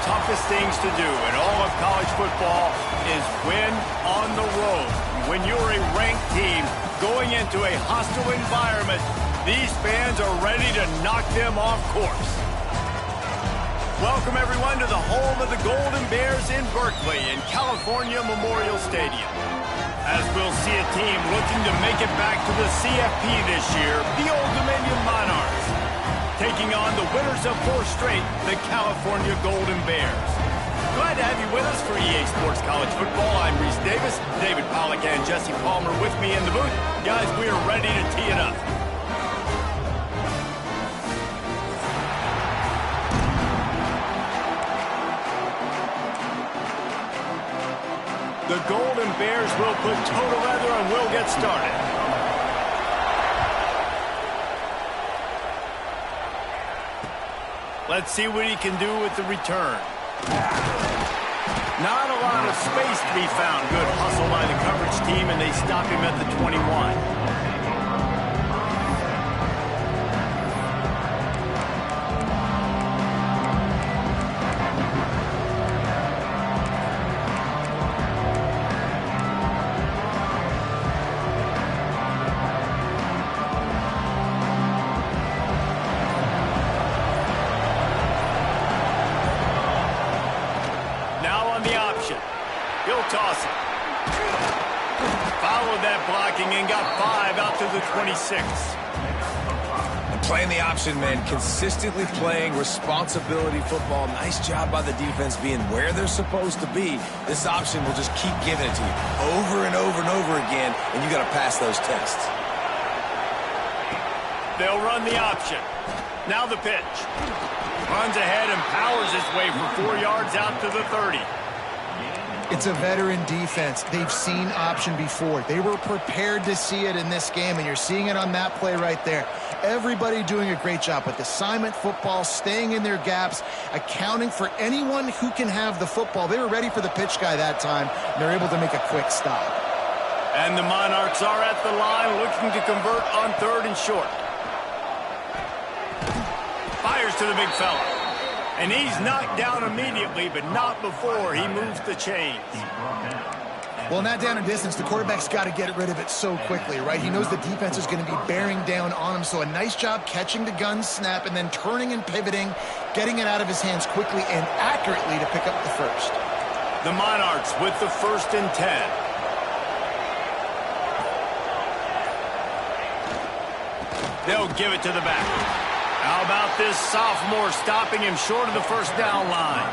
toughest things to do in all of college football is win on the road. When you're a ranked team going into a hostile environment, these fans are ready to knock them off course. Welcome, everyone, to the home of the Golden Bears in Berkeley in California Memorial Stadium. As we'll see a team looking to make it back to the CFP this year, the Old Dominion Monarchs, taking on the winners of 4 straight, the California Golden Bears. Glad to have you with us for EA Sports College Football. I'm Reese Davis, David Pollack and Jesse Palmer with me in the booth. Guys, we are ready to tee it up. The Golden Bears will put toe to leather and we'll get started. Let's see what he can do with the return. Not a lot of space to be found. Good hustle by the coverage team, and they stop him at the 21. Toss it. Followed that blocking and got 5 out to the 26. And playing the option, man, consistently playing responsibility football. Nice job by the defense being where they're supposed to be. This option will just keep giving it to you over and over and over again, and you got to pass those tests. They'll run the option. Now the pitch. Runs ahead and powers his way for 4 yards out to the 30. It's a veteran defense. They've seen option before. They were prepared to see it in this game, and you're seeing it on that play right there. Everybody doing a great job with assignment football, staying in their gaps, accounting for anyone who can have the football. They were ready for the pitch guy that time, and they're able to make a quick stop. And the Monarchs are at the line looking to convert on 3rd and short. Fires to the big fella. And he's knocked down immediately, but not before he moves the chains. Well, in that down and distance, the quarterback's got to get rid of it so quickly, right? He knows the defense is going to be bearing down on him, so a nice job catching the gun snap and then turning and pivoting, getting it out of his hands quickly and accurately to pick up the first. The Monarchs with the 1st and 10. They'll give it to the back. How about this sophomore stopping him short of the 1st down line?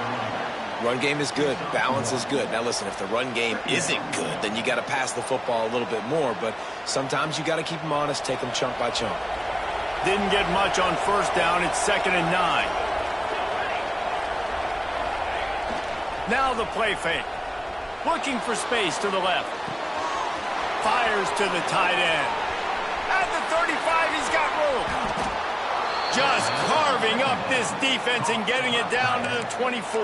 Run game is good. Balance is good. Now, listen, if the run game isn't good, then you got to pass the football a little bit more. But sometimes you got to keep them honest, take them chunk by chunk. Didn't get much on 1st down. It's 2nd and 9. Now the play fake. Looking for space to the left. Fires to the tight end. At the 35, he's got room. Just carving up this defense and getting it down to the 24.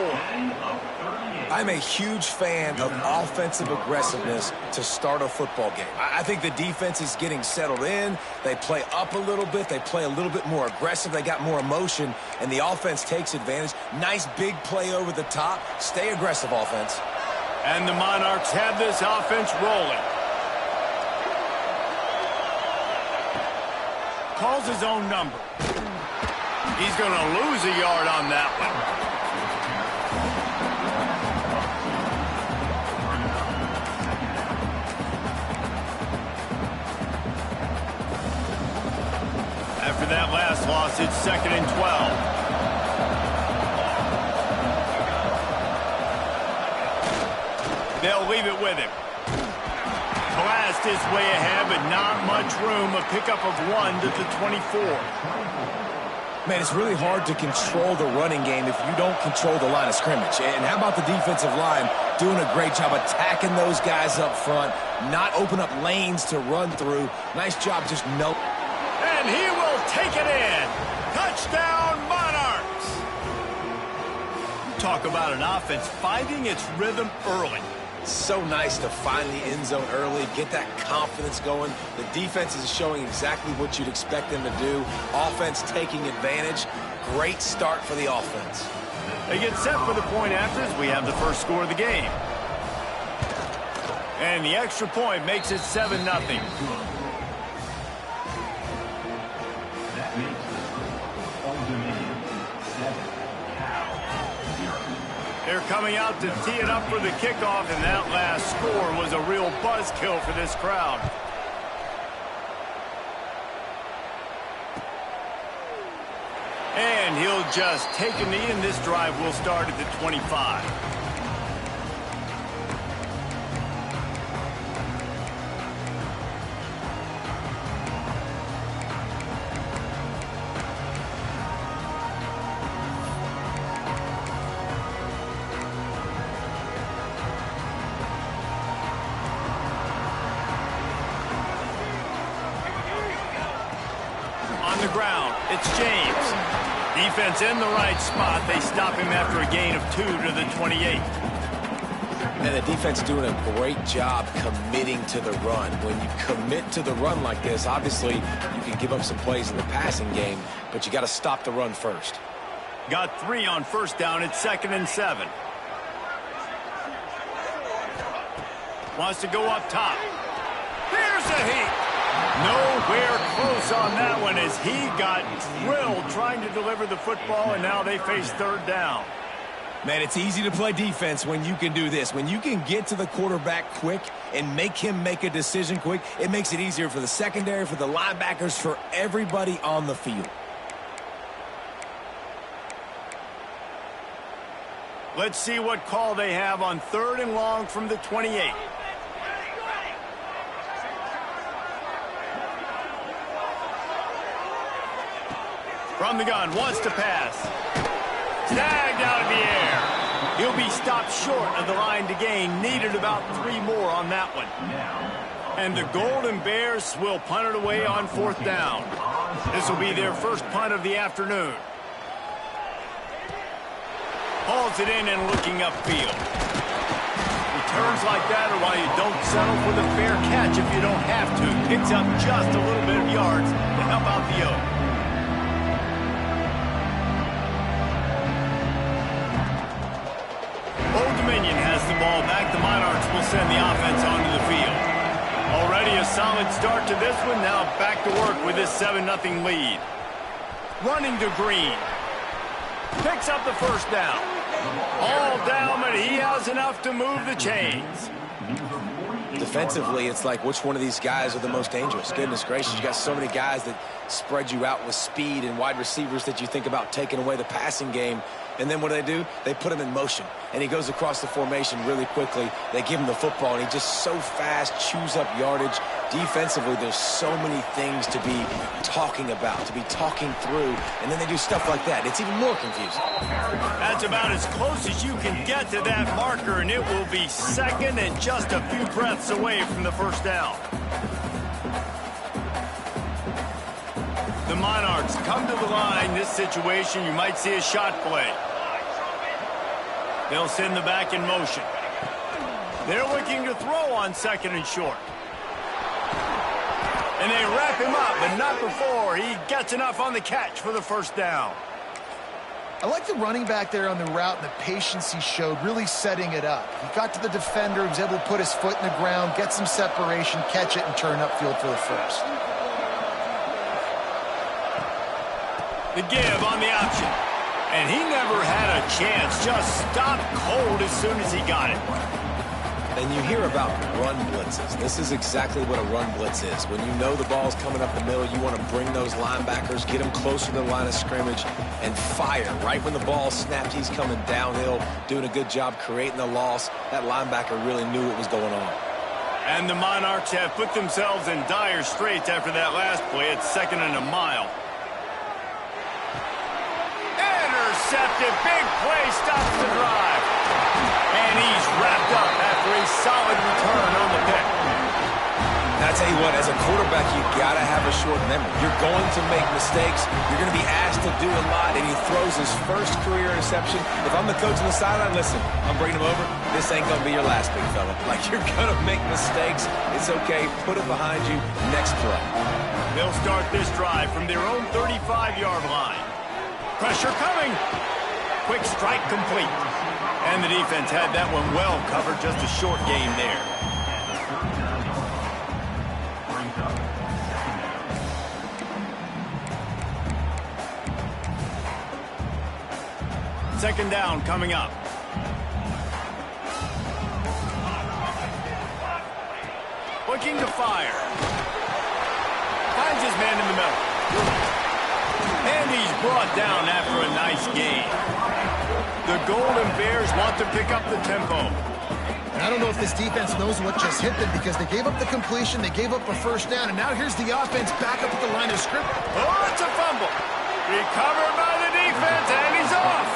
I'm a huge fan of offensive aggressiveness to start a football game. I think the defense is getting settled in. They play up a little bit. They play a little bit more aggressive. They got more emotion, and the offense takes advantage. Nice big play over the top. Stay aggressive, offense. And the Monarchs have this offense rolling. Calls his own number. He's going to lose a yard on that one. After that last loss, it's 2nd and 12. They'll leave it with him. Blast his way ahead, but not much room. A pickup of 1 to the 24. Man, it's really hard to control the running game if you don't control the line of scrimmage. And how about the defensive line doing a great job attacking those guys up front, not open up lanes to run through. Nice job just no. And he will take it in. Touchdown, Monarchs. Talk about an offense finding its rhythm early. So nice to find the end zone early, get that confidence going. The defense is showing exactly what you'd expect them to do. Offense taking advantage. Great start for the offense. They get set for the point afters. We have the first score of the game. And the extra point makes it 7-0. They're coming out to tee it up for the kickoff, and that last score was a real buzzkill for this crowd. And he'll just take a knee, and this drive will start at the 25. On the ground, it's James. Defense in the right spot. They stop him after a gain of 2 to the 28. And the defense doing a great job committing to the run. When you commit to the run like this, obviously you can give up some plays in the passing game, but you got to stop the run first. Got 3 on first down. It's 2nd and 7. Wants to go up top. Here's a heat. Nowhere close on that one as he got drilled trying to deliver the football, and now they face 3rd down. Man, it's easy to play defense when you can do this. When you can get to the quarterback quick and make him make a decision quick, it makes it easier for the secondary, for the linebackers, for everybody on the field. Let's see what call they have on 3rd and long from the 28. From the gun, wants to pass. Snagged out of the air. He'll be stopped short of the line to gain. Needed about 3 more on that one. And the Golden Bears will punt it away on 4th down. This will be their first punt of the afternoon. Hauls it in and looking upfield. Returns like that are why you don't settle for the fair catch if you don't have to. Picks up just a little bit of yards to help out the Oak. Old Dominion has the ball back. The Monarchs will send the offense onto the field. Already a solid start to this one. Now back to work with this 7-0 lead. Running to Green. Picks up the first down. All down, but he has enough to move the chains. Defensively, it's like which one of these guys are the most dangerous? Goodness gracious, you got so many guys that spread you out with speed and wide receivers that you think about taking away the passing game. And then what do? They put him in motion, and he goes across the formation really quickly. They give him the football, and he just so fast chews up yardage. Defensively, there's so many things to be talking about, to be talking through, and then they do stuff like that. It's even more confusing. That's about as close as you can get to that marker, and it will be 2nd and just a few breaths away from the first down. The Monarchs come to the line. This situation, you might see a shot play. They'll send the back in motion. They're looking to throw on 2nd and short. And they wrap him up, but not before he gets enough on the catch for the first down. I like the running back there on the route and the patience he showed, really setting it up. He got to the defender, he was able to put his foot in the ground, get some separation, catch it, and turn upfield for the first. The give on the option. And he never had a chance. Just stopped cold as soon as he got it. And you hear about run blitzes. This is exactly what a run blitz is. When you know the ball's coming up the middle, you want to bring those linebackers, get them closer to the line of scrimmage, and fire. Right when the ball snapped, he's coming downhill, doing a good job creating the loss. That linebacker really knew what was going on. And the Monarchs have put themselves in dire straits after that last play. It's 2nd and a mile. Intercepted. Big play stops the drive. And he's wrapped up after a solid return on the pick. Now, I tell you what, as a quarterback, you got to have a short memory. You're going to make mistakes. You're going to be asked to do a lot, and he throws his first career interception. If I'm the coach on the sideline, listen, I'm bringing him over. This ain't going to be your last, big fella. Like, you're going to make mistakes. It's okay. Put it behind you. Next play. They'll start this drive from their own 35-yard line. Pressure coming. quick strike complete. And the defense had that one well covered, just a short gain there. Second down coming up. Looking to fire. Finds his man in the middle. And he's brought down after a nice gain. The Golden Bears want to pick up the tempo. And I don't know if this defense knows what just hit them because they gave up the completion, they gave up a first down, and now here's the offense back up at the line of scrimmage. Oh, it's a fumble. Recovered by the defense, and he's off.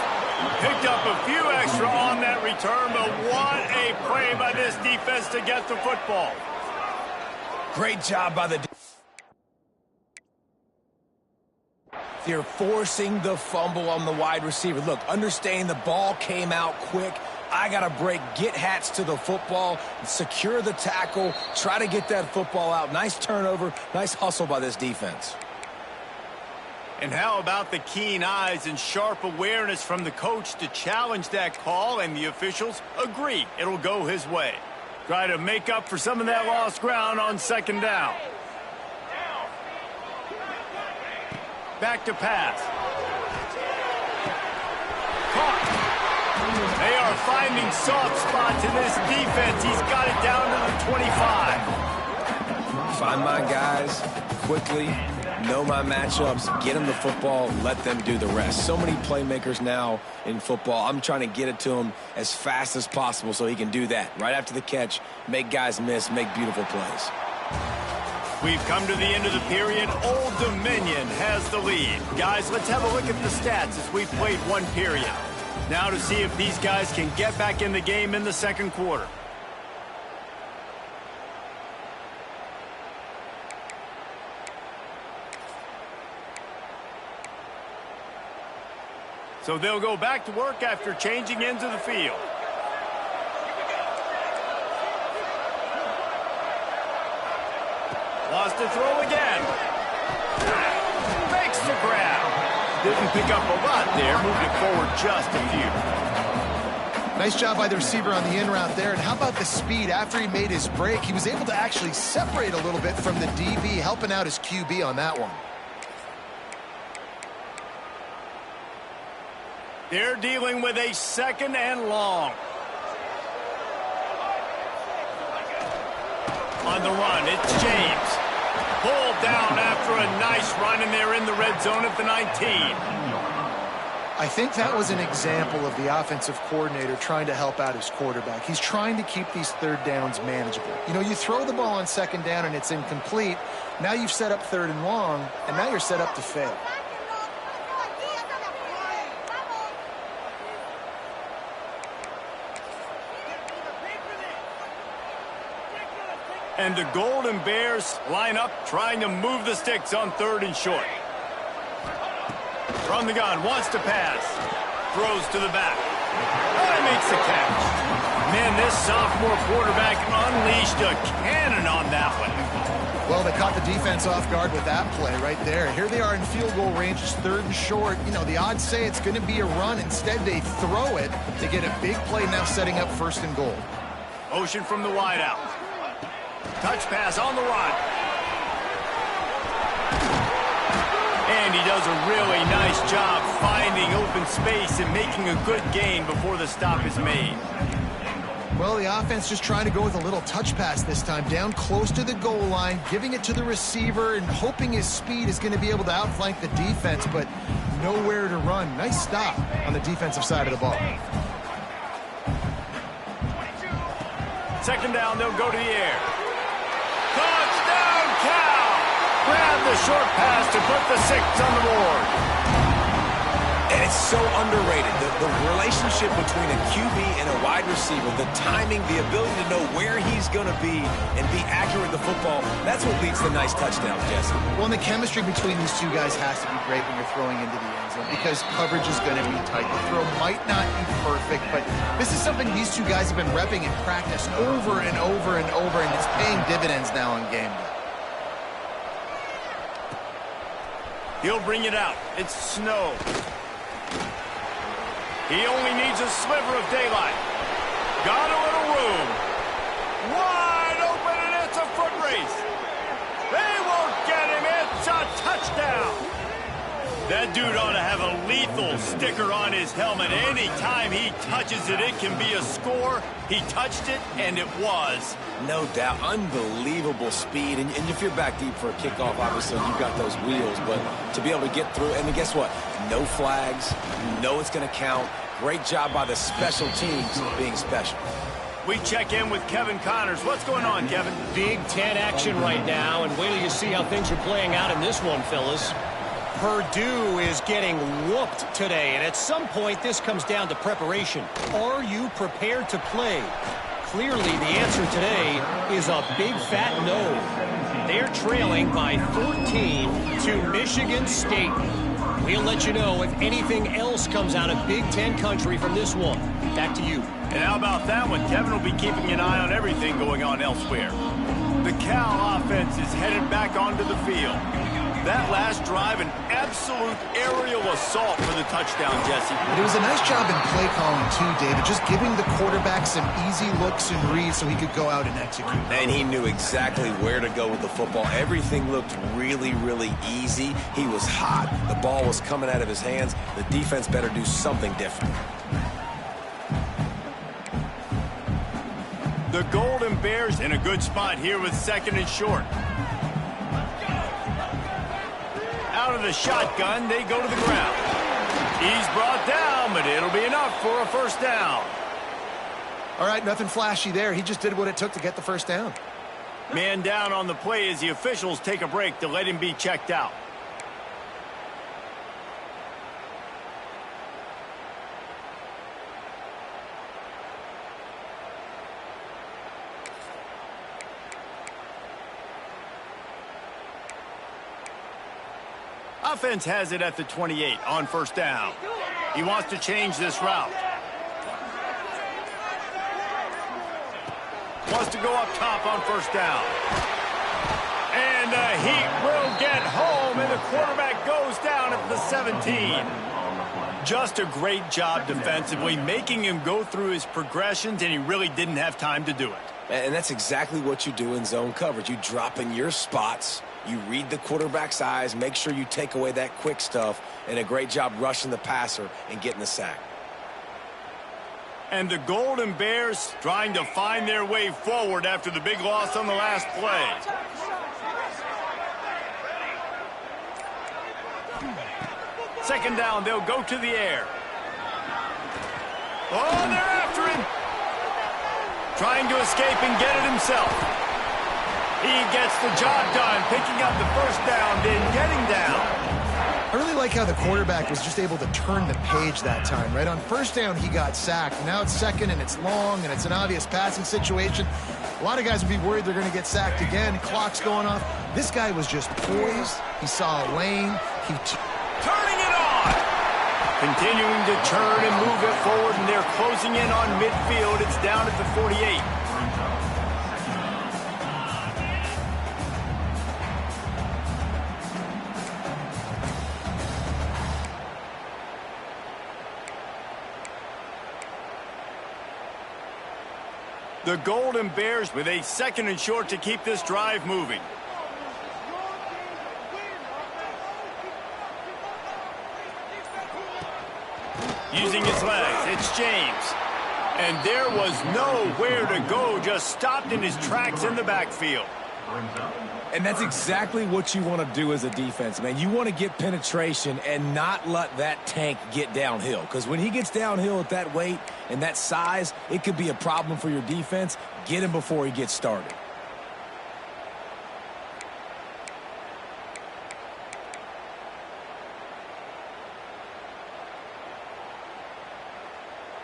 Picked up a few extra on that return, but what a play by this defense to get the football. Great job by the defense. They're forcing the fumble on the wide receiver. Look, understand the ball came out quick. I got to break, get Hats to the football, secure the tackle, try to get that football out. Nice turnover, nice hustle by this defense. And how about the keen eyes and sharp awareness from the coach to challenge that call, and the officials agree it'll go his way. Try to make up for some of that lost ground on second down. Back to pass. Caught. They are finding soft spots in this defense. He's got it down to the 25. Find my guys quickly, know my matchups, get them the football, let them do the rest. So many playmakers now in football. I'm trying to get it to him as fast as possible so he can do that. Right after the catch, make guys miss, make beautiful plays. We've come to the end of the period. Old Dominion has the lead. Guys, let's have a look at the stats as we've played one period. Now to see if these guys can get back in the game in the second quarter. So they'll go back to work after changing into the field. Lost to throw again. Makes the grab. Didn't pick up a lot there, moving forward just a few. Nice job by the receiver on the in route there. And how about the speed? After he made his break, he was able to actually separate a little bit from the DB, helping out his QB on that one. They're dealing with a second and long. On the run, it's James. Pulled down after a nice run, and they're in the red zone at the 19. I think that was an example of the offensive coordinator trying to help out his quarterback. He's trying to keep these third downs manageable. You know, you throw the ball on second down and it's incomplete. Now you've set up third and long, and now you're set up to fail. And the Golden Bears line up, trying to move the sticks on third and short. From the gun, wants to pass. Throws to the back. And makes the catch. Man, this sophomore quarterback unleashed a cannon on that one. Well, they caught the defense off guard with that play right there. Here they are in field goal range, it's third and short. You know, the odds say it's going to be a run. Instead, they throw it. They get a big play now setting up first and goal. Motion from the wideout. Touch pass on the run. And he does a really nice job finding open space and making a good gain before the stop is made. Well, the offense just trying to go with a little touch pass this time, down close to the goal line, giving it to the receiver and hoping his speed is going to be able to outflank the defense, but nowhere to run. Nice stop on the defensive side of the ball. Second down, they'll go to the air. Touchdown, Cal! Grab the short pass to put the 6 on the board. And it's so underrated. The relationship between a QB and a wide receiver, the timing, the ability to know where he's going to be and be accurate with the football, that's what leads to nice touchdowns, Jesse. Well, and the chemistry between these two guys has to be great when you're throwing into the end zone because coverage is going to be tight. The throw might not be perfect, but this is something these two guys have been repping in practice over and over and over, and it's paying dividends now on game day. He'll bring it out. It's snow. He only needs a sliver of daylight. Got a little room. Wide open, and it's a foot race. They won't get him. It's a touchdown. That dude ought to have a lethal sticker on his helmet. Anytime he touches it, it can be a score. He touched it, and it was. No doubt. Unbelievable speed. And if you're back deep for a kickoff, obviously you've got those wheels. But to be able to get through, and then guess what? No flags. You know it's going to count. Great job by the special teams being special. We check in with Kevin Connors. What's going on, Kevin? Big Ten action right now, and wait till you see how things are playing out in this one, fellas. Purdue is getting whooped today, and at some point this comes down to preparation. Are you prepared to play? Clearly the answer today is a big fat no. They're trailing by 14 to Michigan State. We'll let you know if anything else comes out of Big Ten country from this one. Back to you. And how about that one? Kevin will be keeping an eye on everything going on elsewhere. The Cal offense is headed back onto the field. That last drive, an absolute aerial assault for the touchdown, Jesse. It was a nice job in play calling, too, David. Just giving the quarterback some easy looks and reads so he could go out and execute. And he knew exactly where to go with the football. Everything looked really, really easy. He was hot. The ball was coming out of his hands. The defense better do something different. The Golden Bears in a good spot here with 2nd and short. Out of the shotgun, they go to the ground. He's brought down, but it'll be enough for a first down. All right, nothing flashy there. He just did what it took to get the first down. Man down on the play as the officials take a break to let him be checked out. Offense has it at the 28 on first down. He wants to change this route. Wants to go up top on first down. And the Heat will get home, and the quarterback goes down at the 17. Just a great job defensively, making him go through his progressions, and he really didn't have time to do it. And that's exactly what you do in zone coverage. You drop in your spots. You read the quarterback's eyes, make sure you take away that quick stuff, and a great job rushing the passer and getting the sack. And the Golden Bears trying to find their way forward after the big loss on the last play. Second down, they'll go to the air. Oh, they're after him. Trying to escape and get it himself. He gets the job done, picking up the first down, then getting down. I really like how the quarterback was just able to turn the page that time, right? On first down, he got sacked. Now it's second, and it's long, and it's an obvious passing situation. A lot of guys would be worried they're going to get sacked again. Clock's going off. This guy was just poised. He saw a lane. Turning it on! Continuing to turn and move it forward, and they're closing in on midfield. It's down at the 48. The Golden Bears with a 2nd and short to keep this drive moving. Using his legs, it's James. And there was nowhere to go, just stopped in his tracks in the backfield. And that's exactly what you want to do as a defense, man. You want to get penetration and not let that tank get downhill. Because when he gets downhill at that weight and that size, it could be a problem for your defense. Get him before he gets started.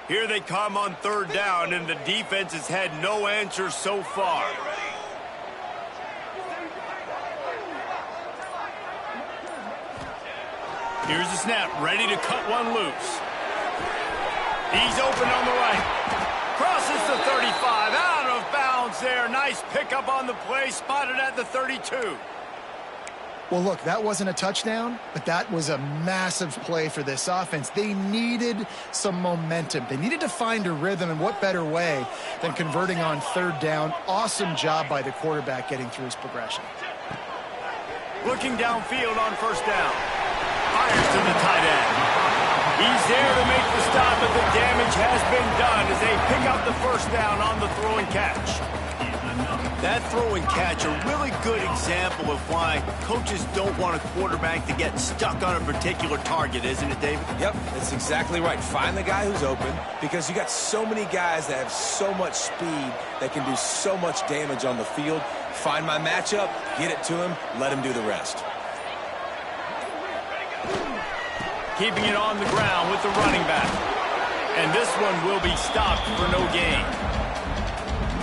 Here they come on third down, and the defense has had no answer so far. Here's the snap, ready to cut one loose. He's open on the right. Crosses the 35, out of bounds there. Nice pickup on the play, spotted at the 32. Well, look, that wasn't a touchdown, but that was a massive play for this offense. They needed some momentum. They needed to find a rhythm, and what better way than converting on third down. Awesome job by the quarterback getting through his progression. Looking downfield on first down. Fires to the tight end. He's there to make the stop, but the damage has been done as they pick up the first down on the throw and catch. That throw and catch, a really good example of why coaches don't want a quarterback to get stuck on a particular target, isn't it, David? Yep, that's exactly right. Find the guy who's open, because you got so many guys that have so much speed that can do so much damage on the field. Find my matchup, get it to him, let him do the rest. Keeping it on the ground with the running back. And this one will be stopped for no gain.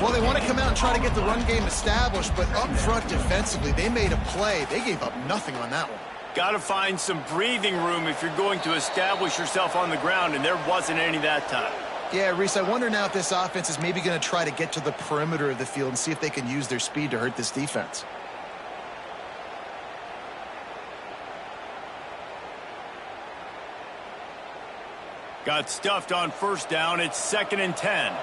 Well, they want to come out and try to get the run game established, but up front defensively, they made a play. They gave up nothing on that one. Got to find some breathing room if you're going to establish yourself on the ground, and there wasn't any that time. Yeah, Reese, I wonder now if this offense is maybe going to try to get to the perimeter of the field and see if they can use their speed to hurt this defense. Got stuffed on first down. It's 2nd and 10.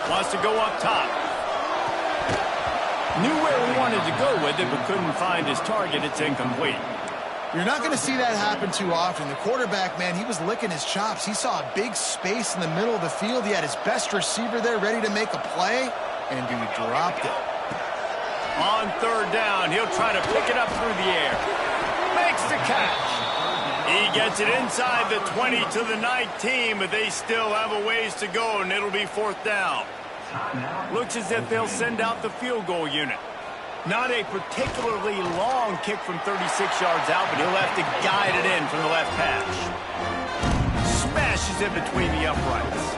Wants to go up top. Knew where he wanted to go with it, but couldn't find his target. It's incomplete. You're not going to see that happen too often. The quarterback, man, he was licking his chops. He saw a big space in the middle of the field. He had his best receiver there ready to make a play, and he dropped it. On third down, he'll try to pick it up through the air. Makes the catch. He gets it inside the 20 to the 19, but they still have a ways to go, and it'll be 4th down. Looks as if they'll send out the field goal unit. Not a particularly long kick from 36 yards out, but he'll have to guide it in from the left hash. Smashes it between the uprights.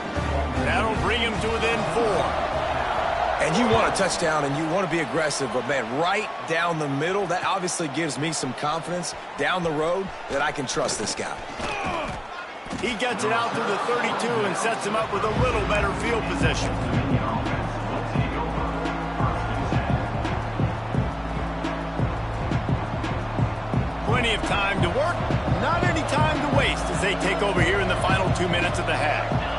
That'll bring him to within 4. And you want a touchdown and you want to be aggressive, but, man, right down the middle, that obviously gives me some confidence down the road that I can trust this guy. He gets it out to the 32 and sets him up with a little better field position. Plenty of time to work, not any time to waste as they take over here in the final 2 minutes of the half.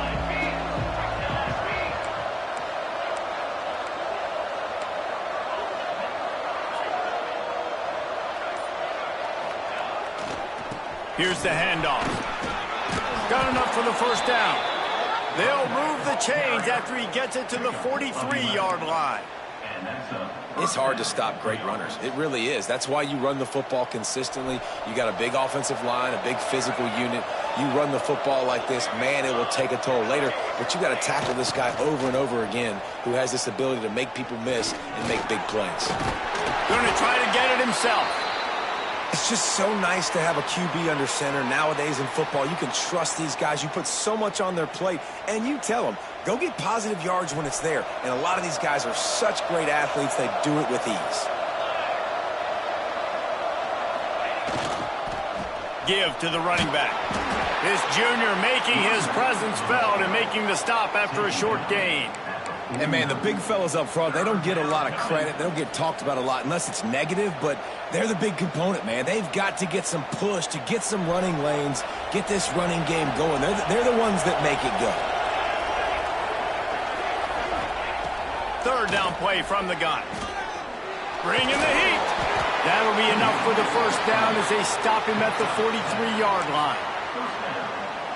Here's the handoff. Got enough for the first down. They'll move the chains after he gets it to the 43-yard line. It's hard to stop great runners. It really is. That's why you run the football consistently. You got a big offensive line, a big physical unit. You run the football like this, man, it will take a toll later. But you got to tackle this guy over and over again who has this ability to make people miss and make big plays. Going to try to get it himself. It's just so nice to have a QB under center nowadays in football. You can trust these guys. You put so much on their plate, and you tell them, go get positive yards when it's there. And a lot of these guys are such great athletes, they do it with ease. Give to the running back. This junior making his presence felt and making the stop after a short gain. And, man, the big fellas up front, they don't get a lot of credit. They don't get talked about a lot unless it's negative, but they're the big component, man. They've got to get some push, to get some running lanes, get this running game going. They're the ones that make it go. Third down play from the gun. Bringing the heat. That'll be enough for the first down as they stop him at the 43-yard line.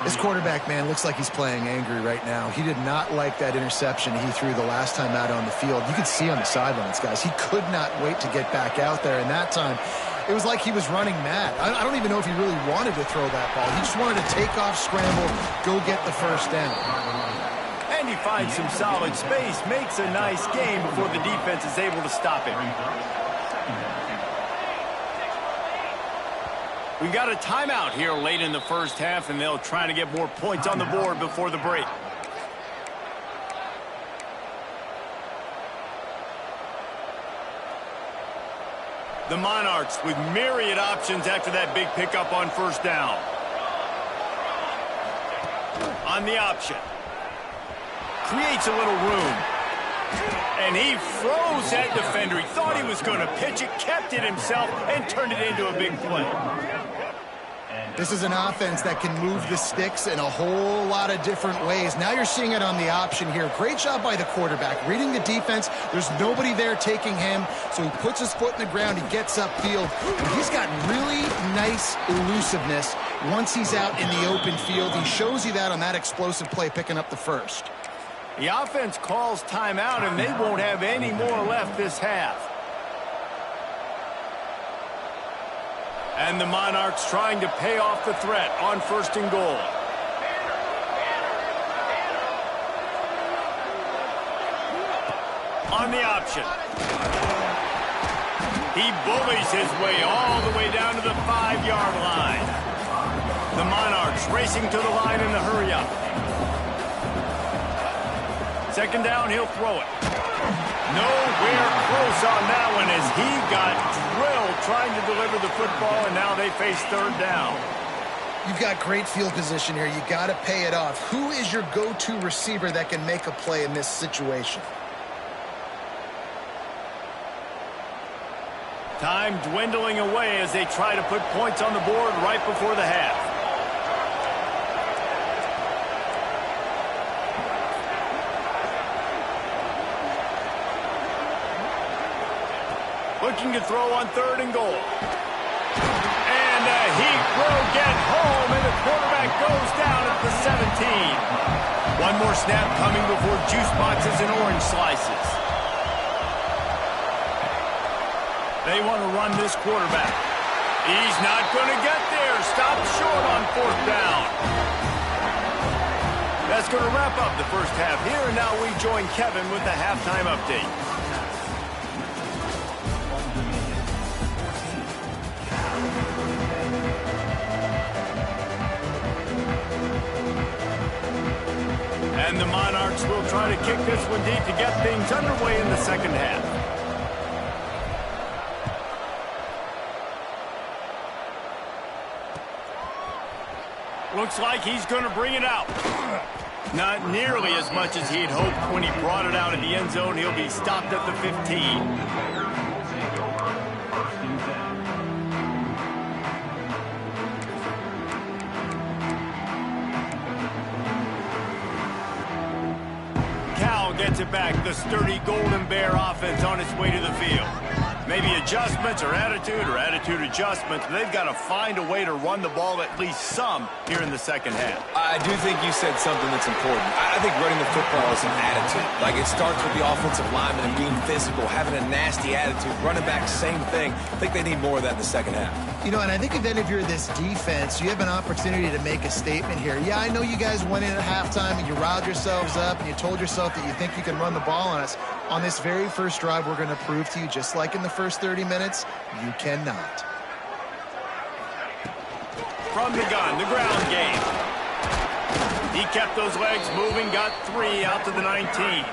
This quarterback, man, looks like he's playing angry right now. He did not like that interception he threw the last time out on the field. You could see on the sidelines, guys. He could not wait to get back out there, and that time it was like he was running mad. I don't even know if he really wanted to throw that ball. He just wanted to take off, scramble, go get the first down. And he finds some solid space, makes a nice game before the defense is able to stop him. We've got a timeout here late in the first half, and they'll try to get more points on the board before the break. The Monarchs with myriad options after that big pickup on first down. On the option. Creates a little room. And he froze that defender. He thought he was going to pitch it, kept it himself, and turned it into a big play. This is an offense that can move the sticks in a whole lot of different ways. Now you're seeing it on the option here. Great job by the quarterback. Reading the defense, there's nobody there taking him, so he puts his foot in the ground, he gets upfield, and he's got really nice elusiveness once he's out in the open field. He shows you that on that explosive play, picking up the first. The offense calls timeout, and they won't have any more left this half. And the Monarchs trying to pay off the threat on 1st and goal. On the option. He bullies his way all the way down to the 5-yard line. The Monarchs racing to the line in the hurry-up. 2nd down, he'll throw it. Nowhere close on that one as he got drilled trying to deliver the football, and now they face 3rd down. You've got great field position here. You got to pay it off. Who is your go-to receiver that can make a play in this situation? Time dwindling away as they try to put points on the board right before the half. Looking to throw on 3rd and goal. And he will get home, and the quarterback goes down at the 17. One more snap coming before juice boxes and orange slices. They want to run this quarterback. He's not going to get there. Stopped short on 4th down. That's going to wrap up the first half here, and now we join Kevin with the halftime update. And the Monarchs will try to kick this one deep to get things underway in the 2nd half. Looks like he's going to bring it out. Not nearly as much as he'd hoped when he brought it out in the end zone. He'll be stopped at the 15. Gets it back. The sturdy Golden Bear offense on its way to the field. Maybe adjustments or attitude adjustments. But they've got to find a way to run the ball at least some here in the 2nd half. I do think you said something that's important. I think running the football is an attitude. Like, it starts with the offensive lineman and being physical, having a nasty attitude. Running back, same thing. I think they need more of that in the 2nd half. You know, and I think if you're this defense, you have an opportunity to make a statement here. Yeah, I know you guys went in at halftime and you riled yourselves up and you told yourself that you think you can run the ball on us. On this very first drive, we're going to prove to you, just like in the first 30 minutes, you cannot. From the gun, the ground game. He kept those legs moving, got 3 out to the 19.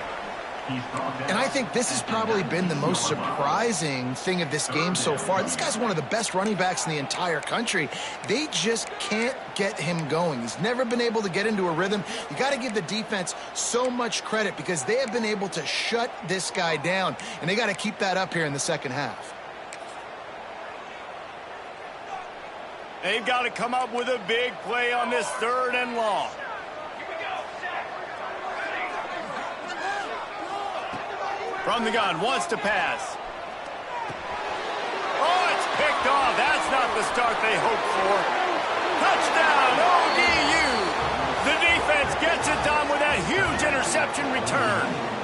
And I think this has probably been the most surprising thing of this game so far. This guy's one of the best running backs in the entire country. They just can't get him going. He's never been able to get into a rhythm. You got to give the defense so much credit because they have been able to shut this guy down, and they got to keep that up here in the 2nd half. They've got to come up with a big play on this 3rd and long. From the gun, wants to pass. Oh, it's picked off. That's not the start they hoped for. Touchdown, ODU. The defense gets it done with that huge interception return.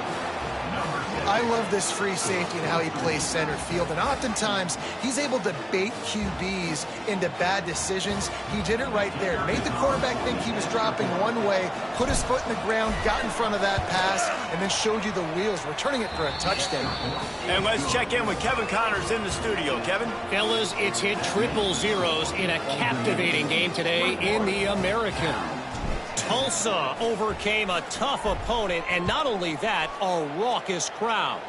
I love this free safety and how he plays center field, and oftentimes he's able to bait QBs into bad decisions. He did it right there. Made the quarterback think he was dropping one way, put his foot in the ground, got in front of that pass, and then showed you the wheels, returning it for a touchdown. And let's check in with Kevin Connors in the studio. Kevin? Fellas, it's hit triple zeros in a captivating game today in the American. Tulsa overcame a tough opponent, and not only that, a raucous crowd.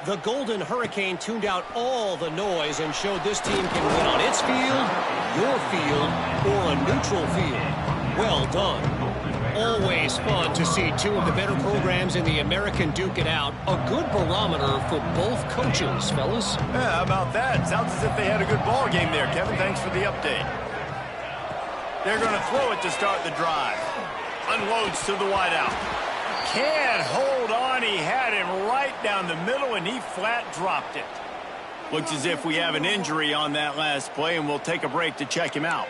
The Golden Hurricane tuned out all the noise and showed this team can win on its field, your field, or a neutral field. Well done. Always fun to see two of the better programs in the American duke it out. A good barometer for both coaches, fellas. Yeah, how about that? Sounds as if they had a good ball game there, Kevin. Thanks for the update. They're going to throw it to start the drive. Unloads to the wideout. Can't hold on. He had him right down the middle, and he flat dropped it. Looks as if we have an injury on that last play, and we'll take a break to check him out.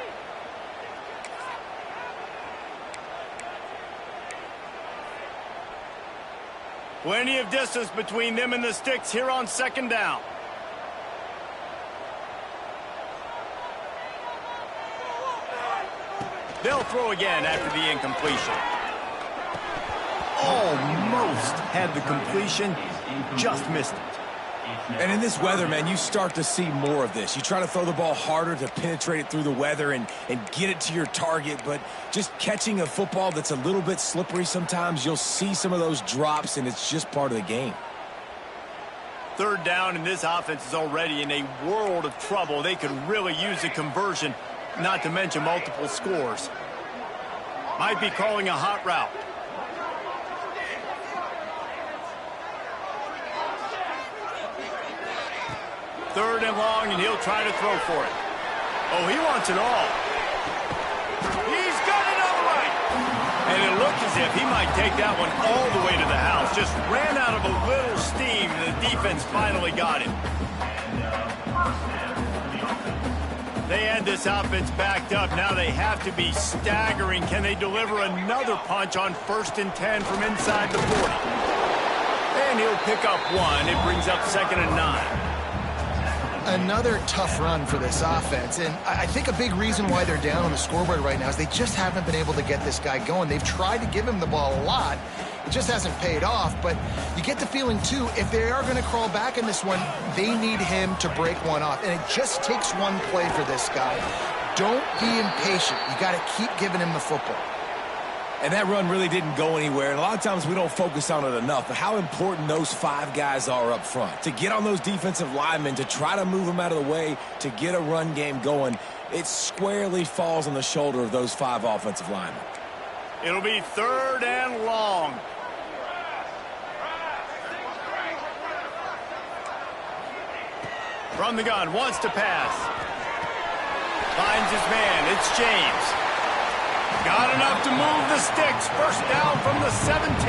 Plenty of distance between them and the sticks here on second down. They'll throw again after the incompletion. Almost had the completion, just missed it. And in this weather, man, you start to see more of this. You try to throw the ball harder to penetrate it through the weather and get it to your target, but just catching a football that's a little bit slippery sometimes, you'll see some of those drops, and it's just part of the game. Third down, and this offense is already in a world of trouble. They could really use a conversion, not to mention multiple scores. Might be calling a hot route. Third and long, and he'll try to throw for it. Oh, he wants it all. He's got it all right. And it looked as if he might take that one all the way to the house. Just ran out of a little steam, and the defense finally got him. They had this offense backed up. Now they have to be staggering. Can they deliver another punch on 1st and 10 from inside the 40? And he'll pick up one. It brings up 2nd and 9. Another tough run for this offense, and I think a big reason why they're down on the scoreboard right now is they just haven't been able to get this guy going. They've tried to give him the ball a lot. It just hasn't paid off, but you get the feeling, too, if they are going to crawl back in this one, they need him to break one off, and it just takes one play for this guy. Don't be impatient. You got to keep giving him the football. And that run really didn't go anywhere. And a lot of times we don't focus on it enough. But how important those 5 guys are up front. To get on those defensive linemen, to try to move them out of the way, to get a run game going, it squarely falls on the shoulder of those 5 offensive linemen. It'll be 3rd and long. From the gun, wants to pass. Finds his man. It's James. Got enough to move the sticks. First down from the 17.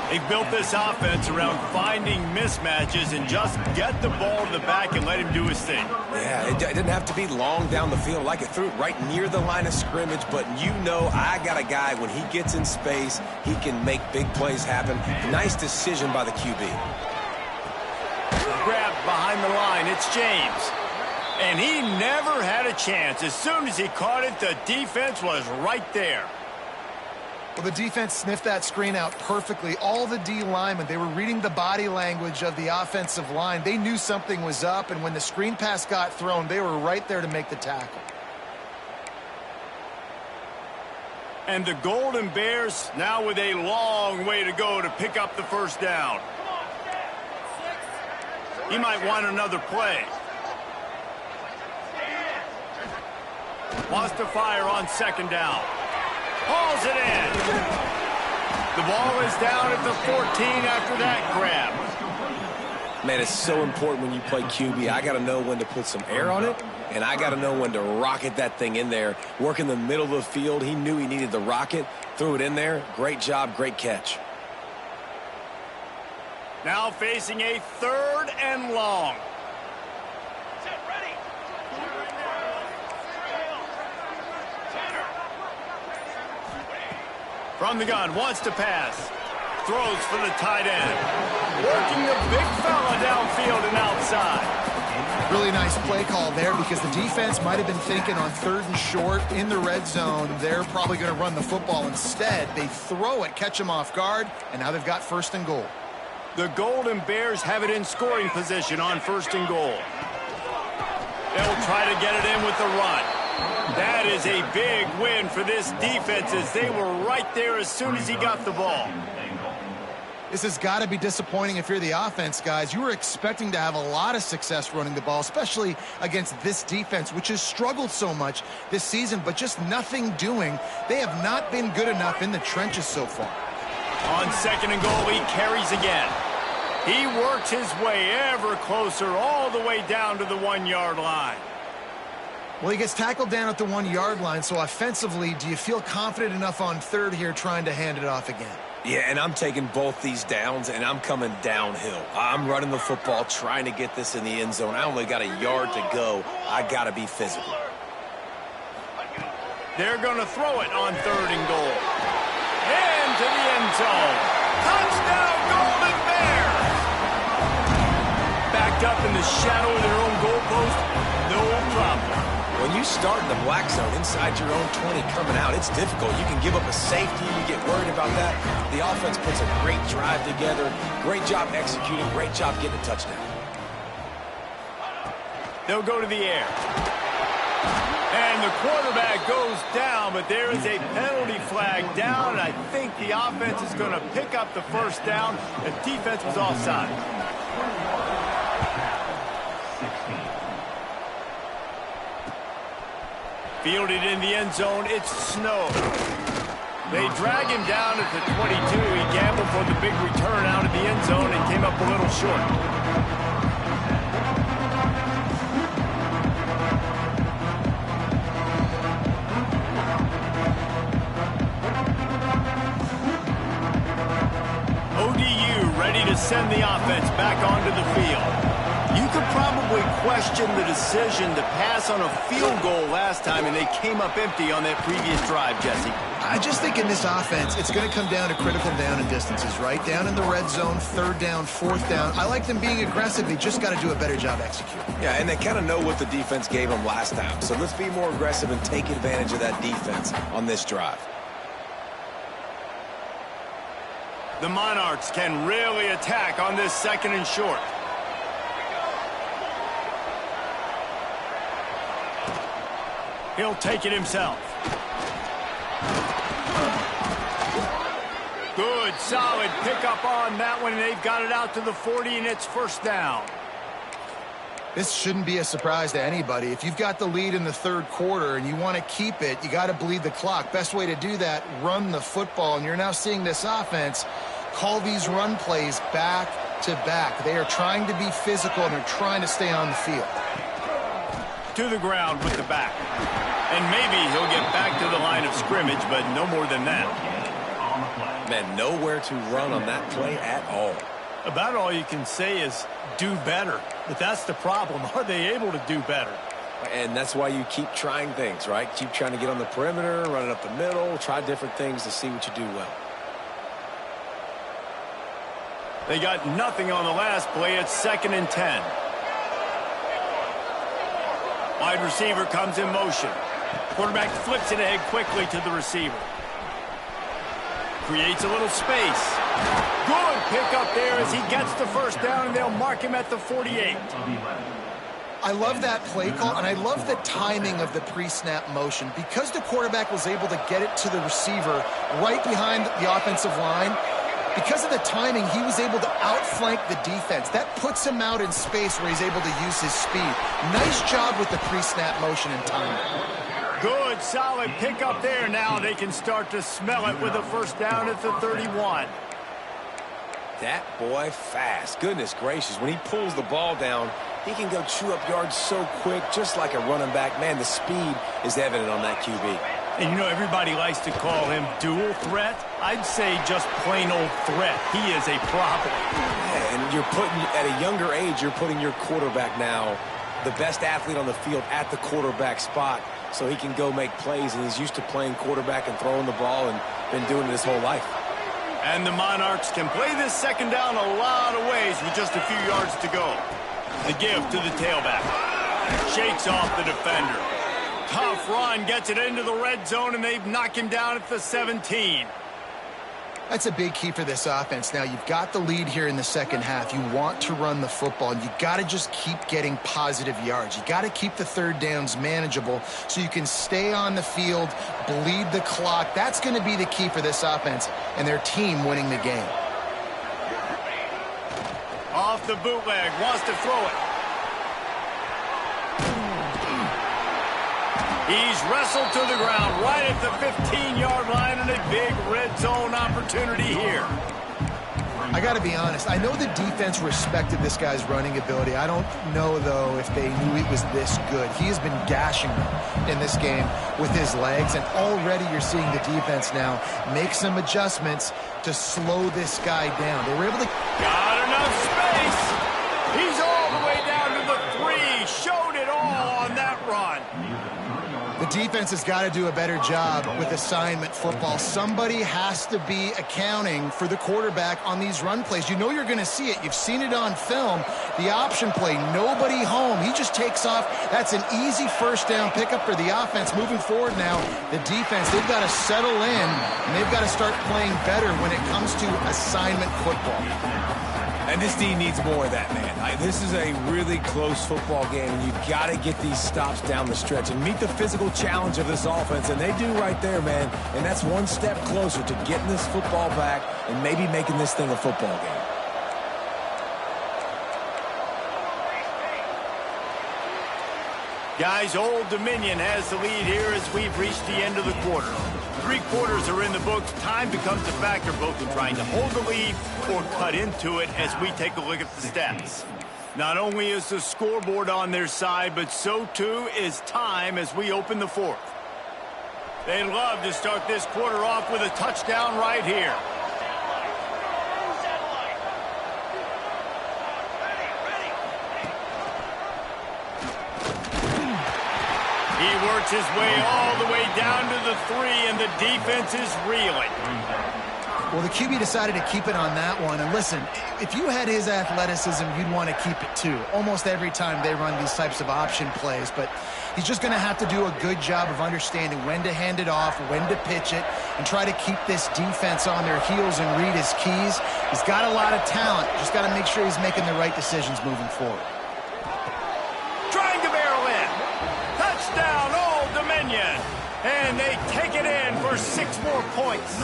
They've built this offense around finding mismatches and just get the ball to the back and let him do his thing. Yeah, it didn't have to be long down the field. Like it threw it right near the line of scrimmage, but you know I got a guy, when he gets in space, he can make big plays happen. Nice decision by the QB. Grabbed behind the line. It's James. And he never had a chance. As soon as he caught it, the defense was right there. Well, the defense sniffed that screen out perfectly. All the D linemen, they were reading the body language of the offensive line. They knew something was up, and when the screen pass got thrown, they were right there to make the tackle. And the Golden Bears now with a long way to go to pick up the first down. He might want another play. Wants to fire on 2nd down. Hauls it in. The ball is down at the 14 after that grab. Man, it's so important when you play QB. I got to know when to put some air on it, and I got to know when to rocket that thing in there. Work in the middle of the field. He knew he needed the rocket. Threw it in there. Great job, great catch. Now facing a 3rd and long. From the gun, wants to pass. Throws for the tight end. Working the big fella downfield and outside. Really nice play call there, because the defense might have been thinking on 3rd and short in the red zone, they're probably going to run the football. Instead, they throw it, catch them off guard, and now they've got 1st and goal. The Golden Bears have it in scoring position on 1st and goal. They'll try to get it in with the run. That is a big win for this defense, as they were right there as soon as he got the ball. This has got to be disappointing if you're the offense, guys. You were expecting to have a lot of success running the ball, especially against this defense, which has struggled so much this season, but just nothing doing. They have not been good enough in the trenches so far. On second and goal, he carries again. He works his way ever closer all the way down to the 1-yard line. Well, he gets tackled down at the 1-yard line, so offensively, do you feel confident enough on third here trying to hand it off again? Yeah, and I'm taking both these downs, and I'm coming downhill. I'm running the football, trying to get this in the end zone. I only got a yard to go. I got to be physical. They're going to throw it on third and goal. Into the end zone. Touchdown, Golden Bears! Backed up in the shadow of their own goalpost, no problem. When you start in the black zone inside your own 20 coming out, it's difficult. You can give up a safety. You get worried about that. The offense puts a great drive together. Great job executing. Great job getting a touchdown. They'll go to the air. And the quarterback goes down, but there is a penalty flag down. And I think the offense is going to pick up the first down. The defense was offside. Fielded in the end zone, it's Snow. They drag him down at the 22. He gambled for the big return out of the end zone and came up a little short. ODU ready to send the offense back onto the field. You could probably question the decision to pass on a field goal last time, and they came up empty on that previous drive, Jesse. I just think in this offense, it's going to come down to critical down and distances, right? Down in the red zone, third down, fourth down. I like them being aggressive. They just got to do a better job executing. Yeah, and they kind of know what the defense gave them last time. So let's be more aggressive and take advantage of that defense on this drive. The Monarchs can really attack on this second and short. He'll take it himself. Good, solid pickup on that one. They've got it out to the 40, and it's first down. This shouldn't be a surprise to anybody. If you've got the lead in the third quarter and you want to keep it, you got to bleed the clock. Best way to do that, run the football. And you're now seeing this offense call these run plays back to back. They are trying to be physical, and they're trying to stay on the field. To the ground with the back. And maybe he'll get back to the line of scrimmage, but no more than that. Man, nowhere to run on that play at all. About all you can say is do better. But that's the problem. Are they able to do better? And that's why you keep trying things, right? Keep trying to get on the perimeter, run it up the middle, try different things to see what you do well. They got nothing on the last play. It's 2nd and 10. Wide receiver comes in motion. Quarterback flips it ahead quickly to the receiver. Creates a little space. Good pickup there as he gets the first down, and they'll mark him at the 48. I love that play call, and I love the timing of the pre-snap motion. Because the quarterback was able to get it to the receiver right behind the offensive line, because of the timing, he was able to outflank the defense. That puts him out in space where he's able to use his speed. Nice job with the pre-snap motion and timing. Good, solid pickup there. Now they can start to smell it with a first down at the 31. That boy fast. Goodness gracious. When he pulls the ball down, he can go chew up yards so quick, just like a running back. Man, the speed is evident on that QB. And you know, everybody likes to call him dual threat. I'd say just plain old threat. He is a problem. Yeah, and you're putting, at a younger age, you're putting your quarterback now, the best athlete on the field, at the quarterback spot, so he can go make plays. And he's used to playing quarterback and throwing the ball and been doing it his whole life. And the Monarchs can play this second down a lot of ways with just a few yards to go. The give to the tailback. Shakes off the defender. Tough run, gets it into the red zone, and they've knocked him down at the 17. That's a big key for this offense. Now, you've got the lead here in the second half. You want to run the football, and you got to just keep getting positive yards. You got to keep the third downs manageable so you can stay on the field, bleed the clock. That's going to be the key for this offense and their team winning the game. Off the bootleg, wants to throw it. He's wrestled to the ground right at the 15-yard line, and a big red zone opportunity here. I got to be honest. I know the defense respected this guy's running ability. I don't know, though, if they knew he was this good. He has been gashing them in this game with his legs, and already you're seeing the defense now make some adjustments to slow this guy down. They were able to... Got enough space. He's all the way down to the 3. Showed it all on that run. The defense has got to do a better job with assignment football. Somebody has to be accounting for the quarterback on these run plays. You know you're going to see it. You've seen it on film. The option play, nobody home. He just takes off. That's an easy first down pickup for the offense. Moving forward now, the defense, they've got to settle in, and they've got to start playing better when it comes to assignment football. And this D needs more of that, man. This is a really close football game, and you've got to get these stops down the stretch and meet the physical challenge of this offense, and they do right there, man. And that's one step closer to getting this football back and maybe making this thing a football game. Guys, Old Dominion has the lead here as we've reached the end of the quarter. 3 quarters are in the books. Time becomes a factor both in trying to hold the lead or cut into it as we take a look at the stats. Not only is the scoreboard on their side, but so too is time as we open the 4th. They'd love to start this quarter off with a touchdown right here. He works his way all the way down to the 3, and the defense is reeling. Well, the QB decided to keep it on that one. And listen, if you had his athleticism, you'd want to keep it too. Almost every time they run these types of option plays. But he's just going to have to do a good job of understanding when to hand it off, when to pitch it, and try to keep this defense on their heels and read his keys. He's got a lot of talent. Just got to make sure he's making the right decisions moving forward. Trying to barrel in. Touchdown, Old Dominion. And they take it in for 6 more points.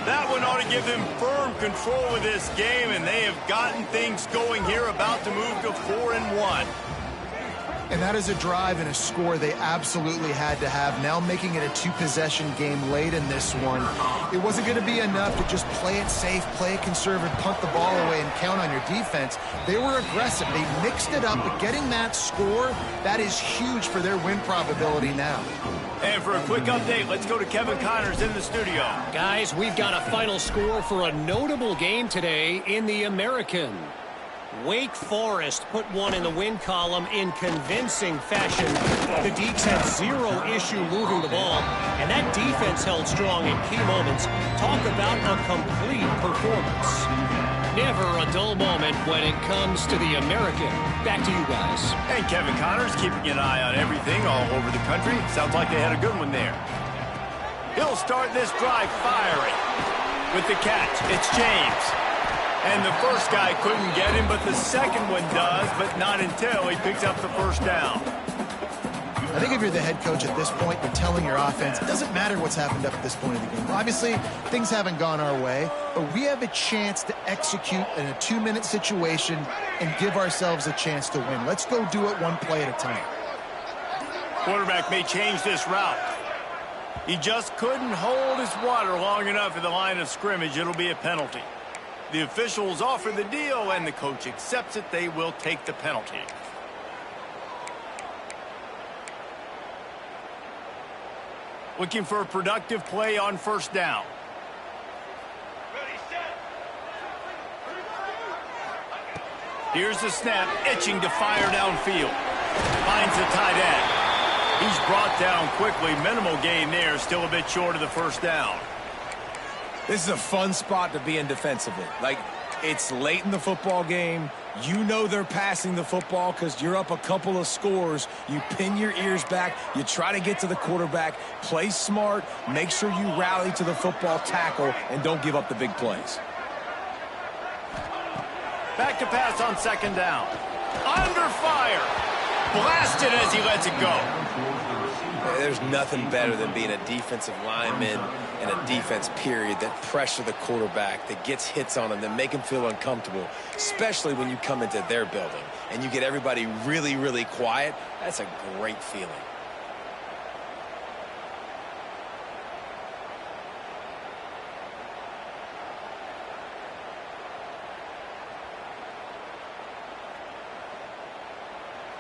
That one ought to give them firm control of this game, and they have gotten things going here, about to move to 4-1. And that is a drive and a score they absolutely had to have. Now making it a 2-possession game late in this one. It wasn't going to be enough to just play it safe, play it conservative, punt the ball away, and count on your defense. They were aggressive. They mixed it up, but getting that score, that is huge for their win probability now. And for a quick update, let's go to Kevin Connors in the studio. Guys, we've got a final score for a notable game today in the American. Wake Forest put one in the win column in convincing fashion. The Deacs had 0 issue moving the ball, and that defense held strong in key moments. Talk about a complete performance. Never a dull moment when it comes to the American. Back to you guys. And Kevin Connors keeping an eye on everything all over the country. Sounds like they had a good one there. He'll start this drive firing. With the catch, it's James. And the first guy couldn't get him, but the second one does, but not until he picks up the first down. I think if you're the head coach at this point, you're telling your offense, it doesn't matter what's happened up at this point of the game. Obviously, things haven't gone our way, but we have a chance to execute in a 2-minute situation and give ourselves a chance to win. Let's go do it one play at a time. Quarterback may change this route. He just couldn't hold his water long enough in the line of scrimmage. It'll be a penalty. The officials offer the deal, and the coach accepts it. They will take the penalty. Looking for a productive play on first down. Here's the snap, itching to fire downfield. Finds the tight end. He's brought down quickly. Minimal gain there, still a bit short of the first down. This is a fun spot to be in defensively. Like, it's late in the football game. You know they're passing the football because you're up a couple of scores. You pin your ears back. You try to get to the quarterback. Play smart. Make sure you rally to the football tackle and don't give up the big plays. Back to pass on second down. Under fire. Blasted as he lets it go. There's nothing better than being a defensive lineman and a defense period that pressure the quarterback, that gets hits on him, that make him feel uncomfortable, especially when you come into their building and you get everybody really, really quiet. That's a great feeling.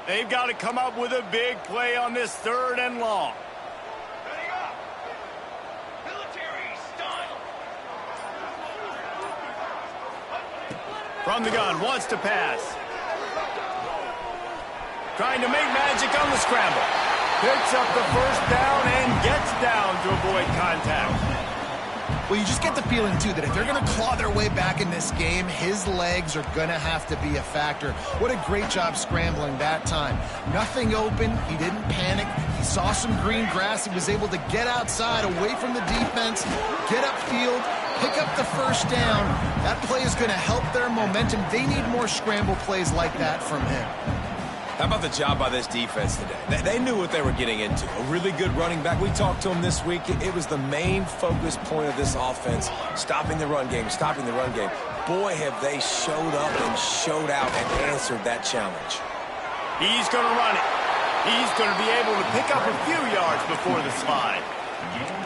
They've got to come up with a big play on this 3rd and long. Ready up. Military style. From the gun, wants to pass. Trying to make magic on the scramble. Picks up the 1st down and gets down to avoid contact. Well, you just get the feeling, too, that if they're going to claw their way back in this game, his legs are going to have to be a factor. What a great job scrambling that time. Nothing open. He didn't panic. He saw some green grass. He was able to get outside, away from the defense, get upfield, pick up the 1st down. That play is going to help their momentum. They need more scramble plays like that from him. How about the job by this defense today? They knew what they were getting into. A really good running back. We talked to him this week. It was the main focus point of this offense, stopping the run game, stopping the run game. Boy, have they showed up and showed out and answered that challenge. He's going to run it. He's going to be able to pick up a few yards before the slide.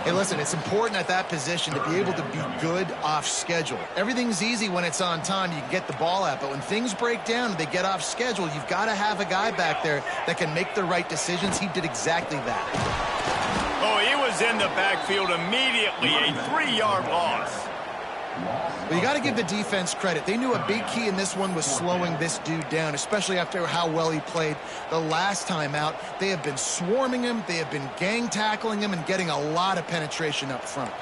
Hey, listen, it's important at that position to be able to be good off schedule. Everything's easy when it's on time. You can get the ball out. But when things break down and they get off schedule, you've got to have a guy back there that can make the right decisions. He did exactly that. Oh, he was in the backfield immediately. A 3-yard loss. Well, you got to give the defense credit. They knew a big key in this one was slowing this dude down, especially after how well he played the last time out. They have been swarming him. They have been gang tackling him and getting a lot of penetration up front.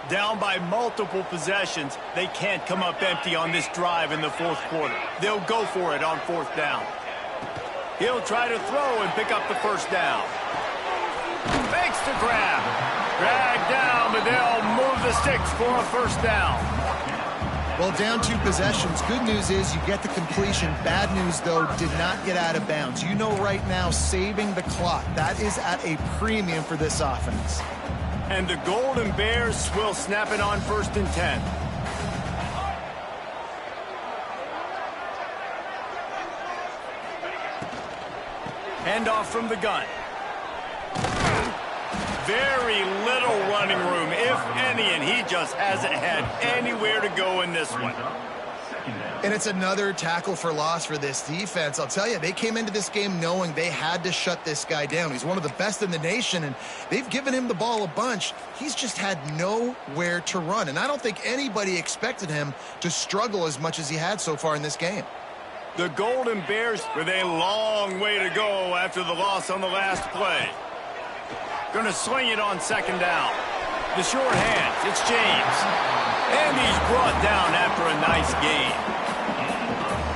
Down by multiple possessions, they can't come up empty on this drive in the 4th quarter. They'll go for it on 4th down. He'll try to throw and pick up the 1st down. Fakes the grab. Dragged down, but they'll move the sticks for a 1st down. Well, down 2 possessions. Good news is you get the completion. Bad news, though, did not get out of bounds. You know right now, saving the clock, that is at a premium for this offense. And the Golden Bears will snap it on 1st and 10. Handoff from the gun. Very little running room, if any, and he just hasn't had anywhere to go in this one. And it's another tackle for loss for this defense. I'll tell you, they came into this game knowing they had to shut this guy down. He's one of the best in the nation, and they've given him the ball a bunch. He's just had nowhere to run, and I don't think anybody expected him to struggle as much as he had so far in this game. The Golden Bears with a long way to go after the loss on the last play. Going to swing it on 2nd down. The short hands, it's James. And he's brought down after a nice gain.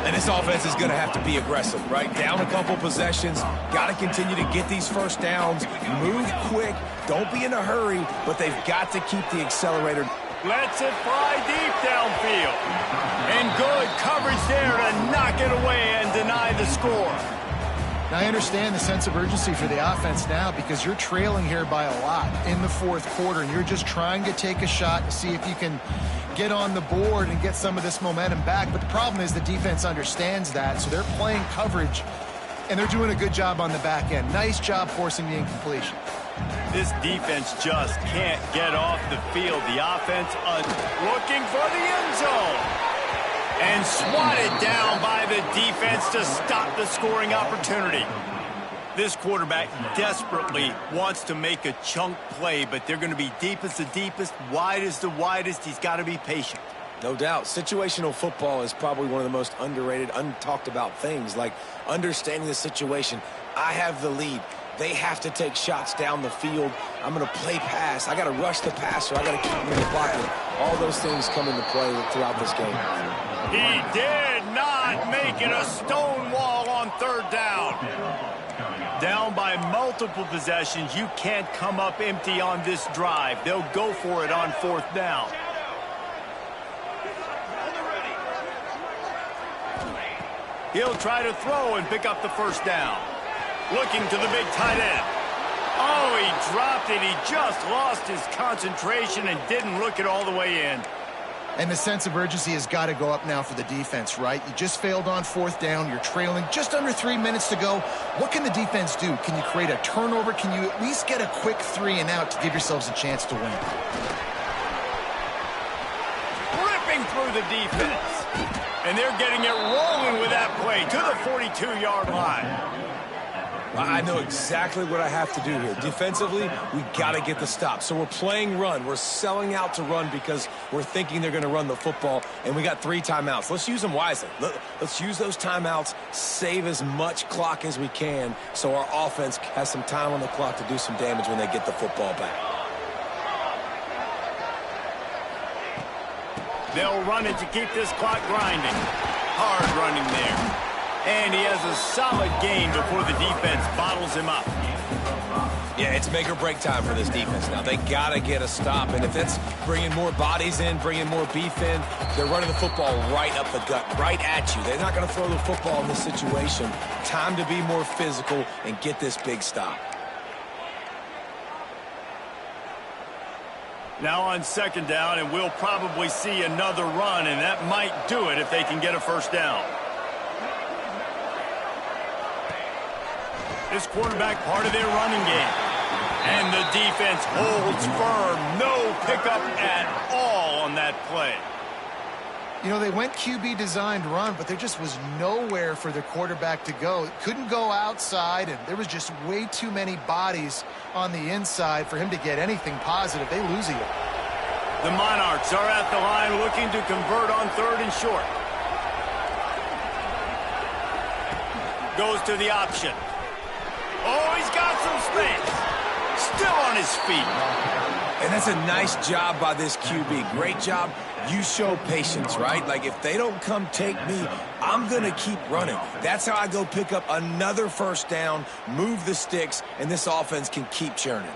And this offense is going to have to be aggressive, right? Down a couple possessions. Got to continue to get these 1st downs. Move quick. Don't be in a hurry, but they've got to keep the accelerator. Lets it fly deep downfield. And good coverage there to knock it away and deny the score. Now, I understand the sense of urgency for the offense now because you're trailing here by a lot in the 4th quarter, and you're just trying to take a shot to see if you can get on the board and get some of this momentum back. But the problem is the defense understands that, so they're playing coverage, and they're doing a good job on the back end. Nice job forcing the incompletion. This defense just can't get off the field. The offense looking for the end zone. And swatted down by the defense to stop the scoring opportunity. This quarterback desperately wants to make a chunk play, but they're going to be deep as the deepest, wide as the widest. He's got to be patient. No doubt. Situational football is probably one of the most underrated, untalked about things, like understanding the situation. I have the lead. They have to take shots down the field. I'm going to play pass. I got to rush the passer. I got to keep him in the pocket. All those things come into play throughout this game. He did not make it a stone wall on 3rd down. Down by multiple possessions. You can't come up empty on this drive. They'll go for it on 4th down. He'll try to throw and pick up the 1st down. Looking to the big tight end. Oh, he dropped it. He just lost his concentration and didn't look it all the way in. And the sense of urgency has got to go up now for the defense, right? You just failed on 4th down. You're trailing just under 3 minutes to go. What can the defense do? Can you create a turnover? Can you at least get a quick 3 and out to give yourselves a chance to win? Ripping through the defense. And they're getting it rolling with that play to the 42-yard line. I know exactly what I have to do here. Defensively, we got to get the stop. So we're playing run. We're selling out to run because we're thinking they're going to run the football, and we got 3 timeouts. Let's use them wisely. Let's use those timeouts, save as much clock as we can so our offense has some time on the clock to do some damage when they get the football back. They'll run it to keep this clock grinding. Hard running there. And he has a solid gain before the defense bottles him up. Yeah, it's make or break time for this defense now. They got to get a stop. And if that's bringing more bodies in, bringing more beef in, they're running the football right up the gut, right at you. They're not going to throw the football in this situation. Time to be more physical and get this big stop. Now on 2nd down, and we'll probably see another run, and that might do it if they can get a 1st down. This quarterback part of their running game. And the defense holds firm. No pickup at all on that play. You know, they went QB designed run, but there just was nowhere for the quarterback to go. Couldn't go outside, and there was just way too many bodies on the inside for him to get anything positive. They lose a yard. The Monarchs are at the line looking to convert on 3rd and short. Goes to the option. Oh, he's got some space. Still on his feet. And that's a nice job by this QB. Great job. You show patience, right? Like, if they don't come take me, I'm going to keep running. That's how I go pick up another 1st down, move the sticks, and this offense can keep churning.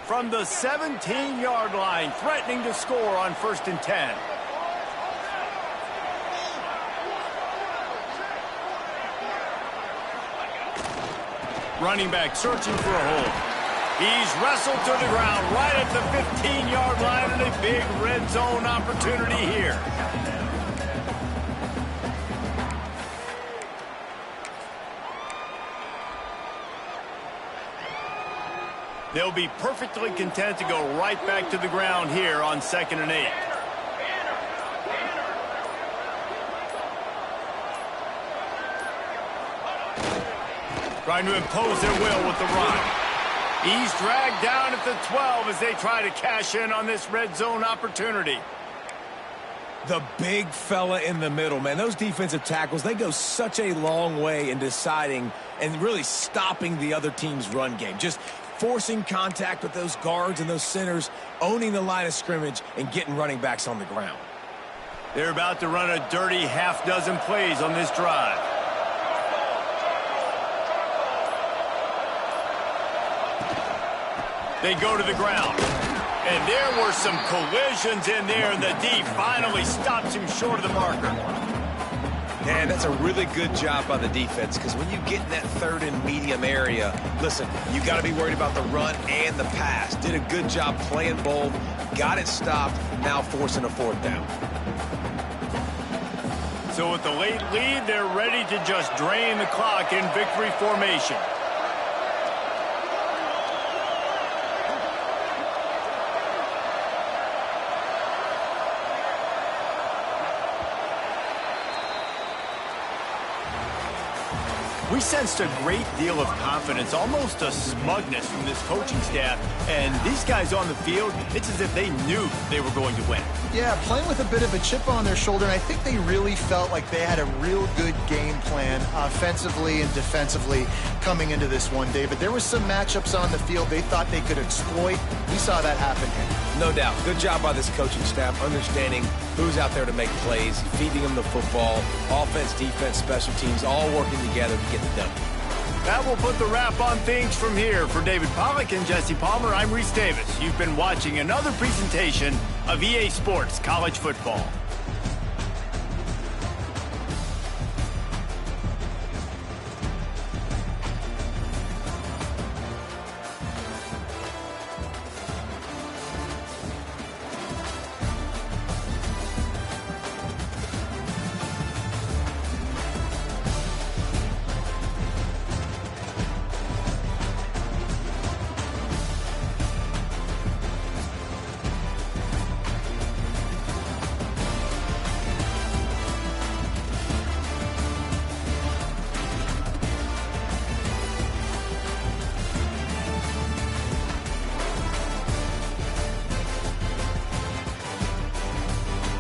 From the 17-yard line, threatening to score on 1st and 10. Running back searching for a hole. He's wrestled to the ground right at the 15-yard line, and a big red zone opportunity here. They'll be perfectly content to go right back to the ground here on 2nd and 8. Trying to impose their will with the run. He's dragged down at the 12 as they try to cash in on this red zone opportunity. The big fella in the middle, man. Those defensive tackles, they go such a long way in deciding and really stopping the other team's run game. Just forcing contact with those guards and those centers, owning the line of scrimmage, and getting running backs on the ground. They're about to run a dirty half-dozen plays on this drive. They go to the ground. And there were some collisions in there, and the D finally stops him short of the marker. And that's a really good job by the defense, because when you get in that 3rd and medium area, listen, you got to be worried about the run and the pass. Did a good job playing bold, got it stopped, now forcing a 4th down. So with the late lead, they're ready to just drain the clock in victory formation. We sensed a great deal of confidence, almost a smugness from this coaching staff. And these guys on the field, it's as if they knew they were going to win. Yeah, playing with a bit of a chip on their shoulder, and I think they really felt like they had a real good game plan offensively and defensively coming into this one, David. There were some matchups on the field they thought they could exploit. We saw that happen here. No doubt. Good job by this coaching staff, understanding who's out there to make plays, feeding them the football, offense, defense, special teams, all working together to get it done. That will put the wrap on things from here. For David Pollack and Jesse Palmer, I'm Reese Davis. You've been watching another presentation of EA Sports College Football.